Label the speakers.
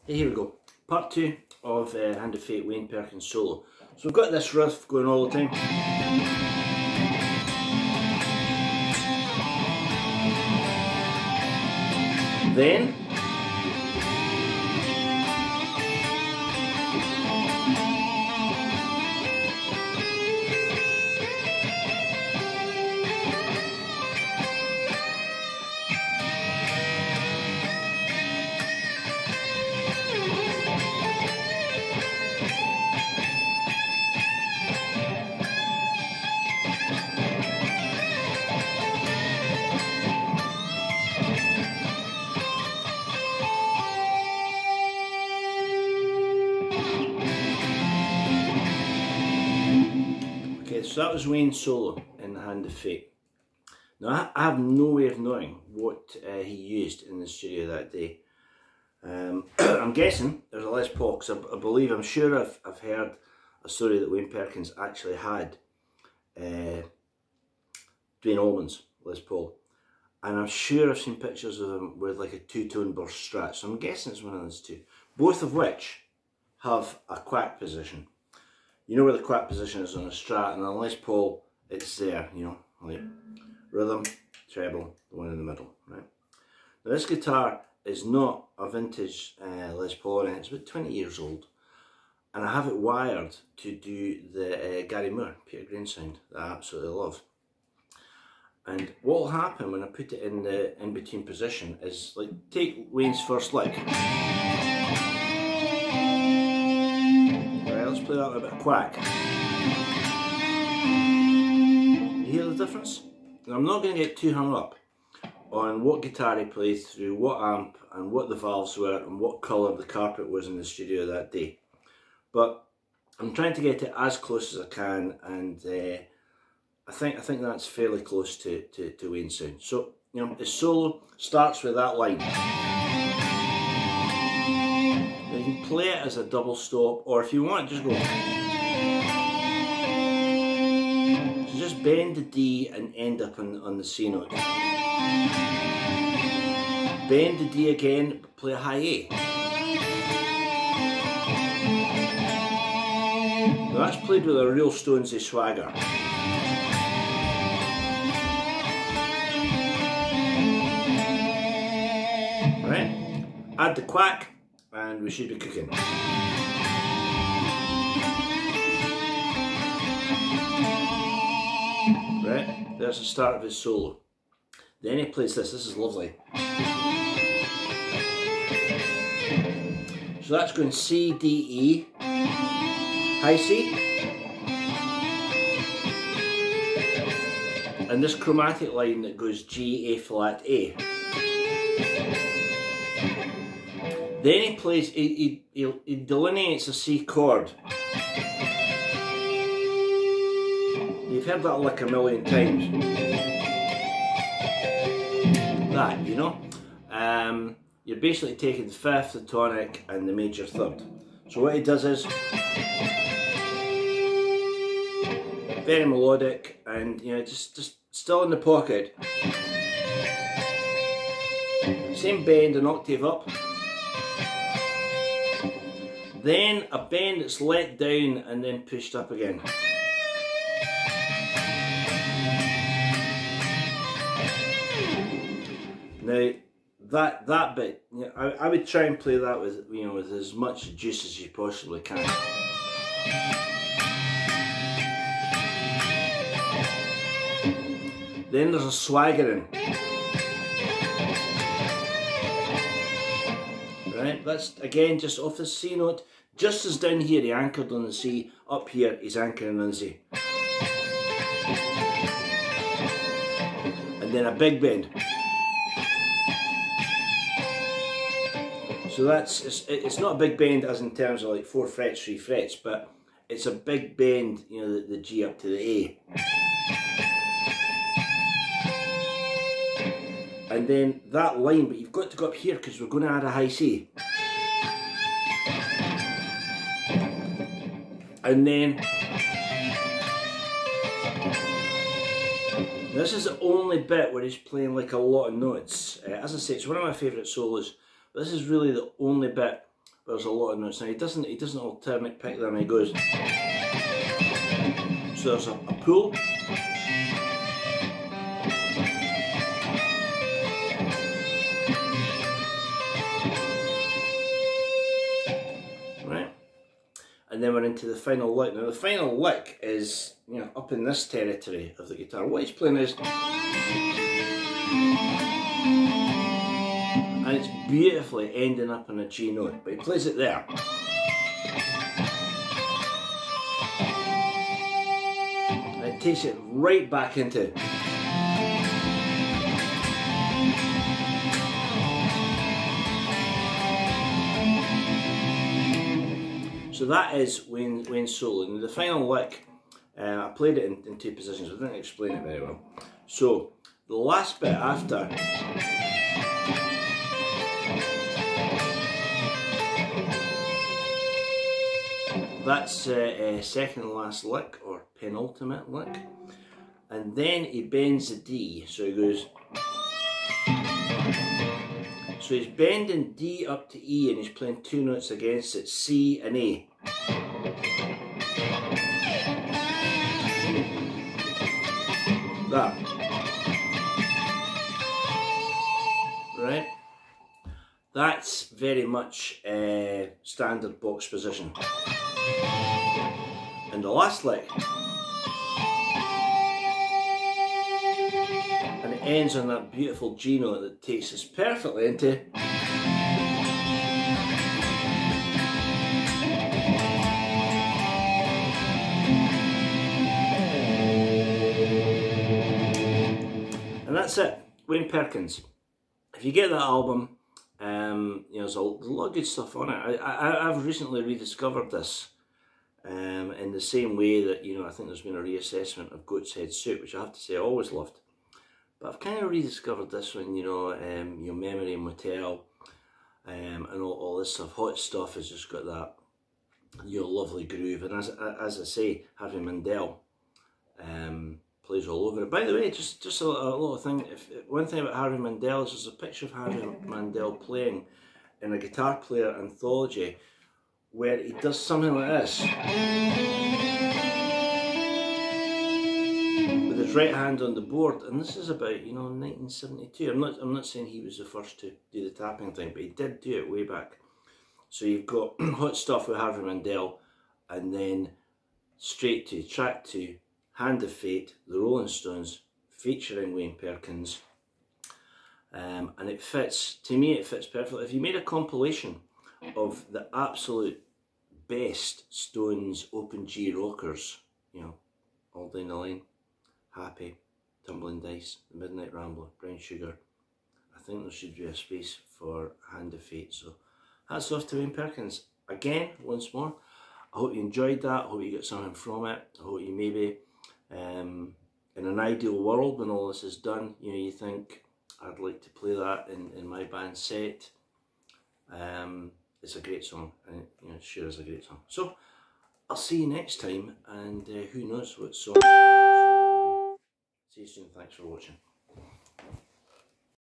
Speaker 1: Hey, here we go. Part 2 of Hand of Fate Wayne Perkins solo. So we've got this riff going all the time. Then so that was Wayne's solo in the Hand of Fate. Now I have no way of knowing what he used in the studio that day. I'm guessing there's a Les Paul, because I'm sure I've heard a story that Wayne Perkins actually had Dwayne Allman's Les Paul, and I'm sure I've seen pictures of him with like a two-tone burst Strat, so I'm guessing it's one of those two, both of which have a quack position. You know where the quack position is on a Strat, and on a Les Paul it's there, you know, like rhythm, treble, the one in the middle, right? Now this guitar is not a vintage Les Paul, and it's about 20 years old, and I have it wired to do the Gary Moore, Peter Green sound that I absolutely love. And what will happen when I put it in the in-between position is, like, take Wayne's first lick. Let's play that with a bit of quack. You hear the difference? Now, I'm not going to get too hung up on what guitar he played through, what amp, and what the valves were, and what colour the carpet was in the studio that day. But I'm trying to get it as close as I can, and I think that's fairly close to Wayne's sound. So, you know, his solo starts with that line. You can play it as a double stop, or if you want, just go. So just bend the D and end up on the C note. Bend the D again, play a high A. Now that's played with a real Stonesy swagger. Right? Add the quack, and we should be cooking. Right, there's the start of his solo. Then he plays this is lovely. So that's going C, D, E, high C. And this chromatic line that goes G, A flat, A. Then he plays, he delineates a C chord. You've heard that lick a million times. That, you know? You're basically taking the fifth, the tonic, and the major third. So what he does is very melodic, and you know, just still in the pocket. Same bend, an octave up. Then a bend that's let down and then pushed up again. Now that bit, you know, I would try and play that with, you know, with as much juice as you possibly can. Then there's a swaggering. Right, that's again just off the C note. Just as down here he anchored on the C, up here he's anchoring on the C. And then a big bend. So it's not a big bend as in terms of like 4 frets, 3 frets, but it's a big bend, you know, the G up to the A. And then that line, but you've got to go up here because we're going to add a high C. And then this is the only bit where he's playing like a lot of notes. As I say, it's one of my favourite solos, but this is really the only bit but there's a lot of notes. Now he doesn't alternate pick them, he goes. So there's a pull. Right. And then we're into the final lick. Now the final lick is, you know, up in this territory of the guitar. What he's playing is, and it's beautifully ending up on a G note, but he plays it there. And it takes it right back into. So that is Wayne soloing. The final lick, I played it in two positions, I didn't explain it very well. So the last bit after, that's a second last lick or penultimate lick, and then he bends the D, so he goes. So he's bending D up to E and he's playing two notes against it, C and A. That. Right? That's very much a standard box position. And the last lick. And it ends on that beautiful G note that takes us perfectly into. And that's it, Wayne Perkins. If you get that album, you know, there's a lot of good stuff on it. I've recently rediscovered this in the same way that, you know, I think there's been a reassessment of Goat's Head Suit, which I have to say I always loved. But I've kind of rediscovered this one, you know, your Memory Motel, and all this stuff. Hot Stuff has just got that, your lovely groove. And as I say, Harvey Mandel plays all over it. By the way, just a little thing. One thing about Harvey Mandel is there's a picture of Harvey Mandel playing in a Guitar Player anthology where he does something like this. With his right hand on the board, and this is about, you know, 1972. I'm not saying he was the first to do the tapping thing, but he did do it way back. So you've got Hot Stuff with Harvey Mandel, and then straight to track 2, Hand of Fate, The Rolling Stones, featuring Wayne Perkins. And it fits, to me it fits perfectly. If you made a compilation of the absolute best Stones open G rockers, you know, All Down the Line, Happy, Tumbling Dice, The Midnight Rambler, Brown Sugar, I think there should be a space for Hand of Fate. So hats off to Wayne Perkins. Again, once more, I hope you enjoyed that. I hope you got something from it. I hope you maybe, in an ideal world when all this is done, you know, you think, I'd like to play that in my band set. It's a great song, and it, you know, sure is a great song. So I'll see you next time, and who knows what song. See you soon. Thanks for watching.